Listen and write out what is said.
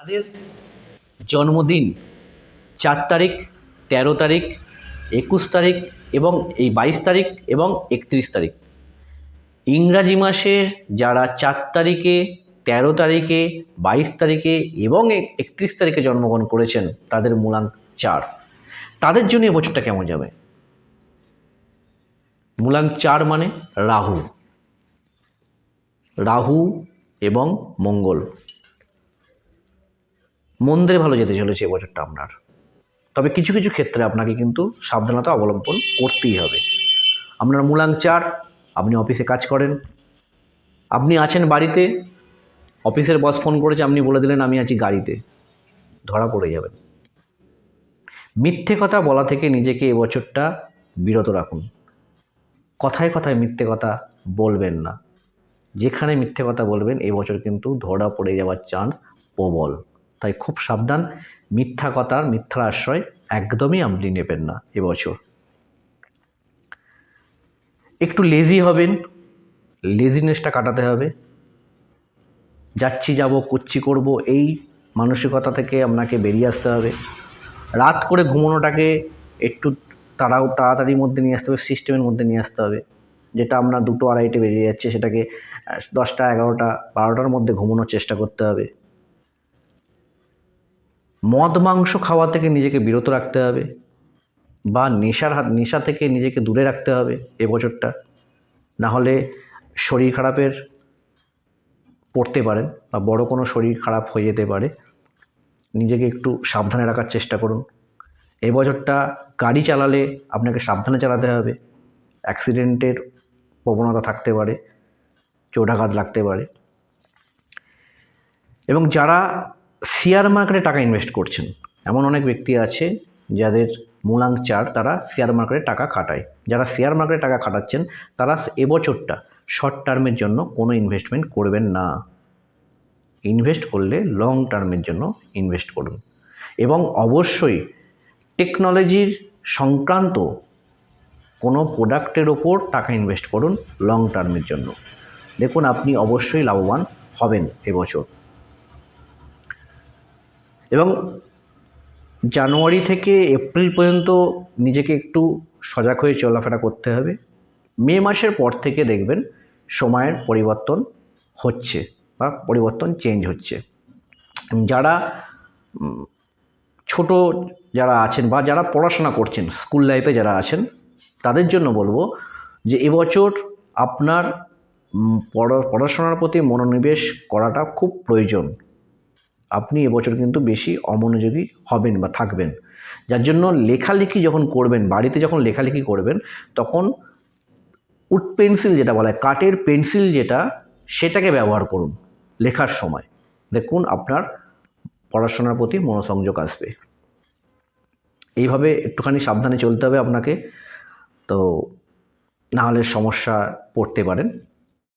তাদের জন্মদিন ৪ তারিখ, ১৩ তারিখ, ২১ তারিখ এবং এই ২২ তারিখ এবং ৩১ তারিখ। ইংরাজি মাসের যারা ৪ তারিখে, ১৩ তারিখে, ২২ তারিখে এবং ৩১ তারিখে জন্মগ্রহণ করেছেন, তাদের মূলাঙ্ক ৪। তাদের জন্য এই বছরটা কেমন যাবে? মূলাঙ্ক ৪ মানে রাহু, রাহু এবং মঙ্গল। মন্দের ভালো যেতে চলেছে এবছরটা আপনার। তবে কিছু কিছু ক্ষেত্রে আপনাকে কিন্তু সাবধানতা অবলম্বন করতেই হবে। আপনার মূলাঙ্ক ৪, আপনি অফিসে কাজ করেন, আপনি আছেন বাড়িতে, অফিসের বস ফোন করেছে, আপনি বলে দিলেন আমি আছি গাড়িতে, ধরা পড়ে যাবেন। মিথ্যে কথা বলা থেকে নিজেকে এবছরটা বিরত রাখুন। কথায় কথায় মিথ্যে কথা বলবেন না। যেখানে মিথ্যে কথা বলবেন এবছর কিন্তু ধরা পড়ে যাওয়ার চান্স প্রবল। তাই খুব সাবধান, মিথ্যা কথার মিথ্যার আশ্রয় একদমই আপনি নেবেন না এবছর। একটু লেজি হবেন, লেজিনেসটা কাটাতে হবে। যাচ্ছি যাব, করছি করব, এই মানসিকতা থেকে আপনাকে বেরিয়ে আসতে হবে। রাত করে ঘুমানোটাকে একটু তাড়াতাড়ির মধ্যে নিয়ে আসতে হবে, সিস্টেমের মধ্যে নিয়ে আসতে হবে। যেটা আপনার 2টো 2:30টে বেরিয়ে যাচ্ছে, সেটাকে 10টা 11টা 12টার মধ্যে ঘুমানোর চেষ্টা করতে হবে। মদ মাংস খাওয়া থেকে নিজেকে বিরত রাখতে হবে, বা নেশা থেকে নিজেকে দূরে রাখতে হবে এবছরটা। না হলে শরীর খারাপের পড়তে পারেন বা বড় কোনো শরীর খারাপ হয়ে যেতে পারে। নিজেকে একটু সাবধানে রাখার চেষ্টা করুন। এবছরটা গাড়ি চালালে আপনাকে সাবধানে চালাতে হবে। অ্যাক্সিডেন্টের প্রবণতা থাকতে পারে, চোটাঘাত লাগতে পারে। এবং যারা শেয়ার মার্কেটে টাকা ইনভেস্ট করছেন, এমন অনেক ব্যক্তি আছে যাদের মূলাঙ্ক ৪, তারা শেয়ার মার্কেটে টাকা খাটায়। যারা শেয়ার মার্কেটে টাকা খাটাচ্ছেন তারা এবছরটা শর্ট টার্মের জন্য কোনো ইনভেস্টমেন্ট করবেন না। ইনভেস্ট করলে লং টার্মের জন্য ইনভেস্ট করুন। এবং অবশ্যই টেকনোলজির সংক্রান্ত কোনো প্রোডাক্টের ওপর টাকা ইনভেস্ট করুন লং টার্মের জন্য। দেখুন আপনি অবশ্যই লাভবান হবেন এবছর। এবং জানুয়ারি থেকে এপ্রিল পর্যন্ত নিজেকে একটু সজাগ হয়ে চলাফেরা করতে হবে। মে মাসের পর থেকে দেখবেন সময়ের পরিবর্তন হচ্ছে বা পরিবর্তন চেঞ্জ হচ্ছে। যারা ছোট যারা আছেন বা যারা পড়াশোনা করছেন, স্কুল লাইফে যারা আছেন, তাদের জন্য বলবো যে এবছর আপনার পড়াশোনার প্রতি মনোনিবেশ করাটা খুব প্রয়োজন। আপনি এবছর কিন্তু বেশি অমনোযোগী হবেন বা থাকবেন, যার জন্য লেখালেখি যখন করবেন, বাড়িতে যখন লেখালেখি করবেন, তখন উড পেন্সিল যেটা বলা হয়, কাঠের পেন্সিল যেটা, সেটাকে ব্যবহার করুন লেখার সময়। দেখুন আপনার পড়াশোনার প্রতি মনোসংযোগ আসবে। এইভাবে একটুখানি সাবধানে চলতে হবে আপনাকে, তো না হলে সমস্যা পড়তে পারেন।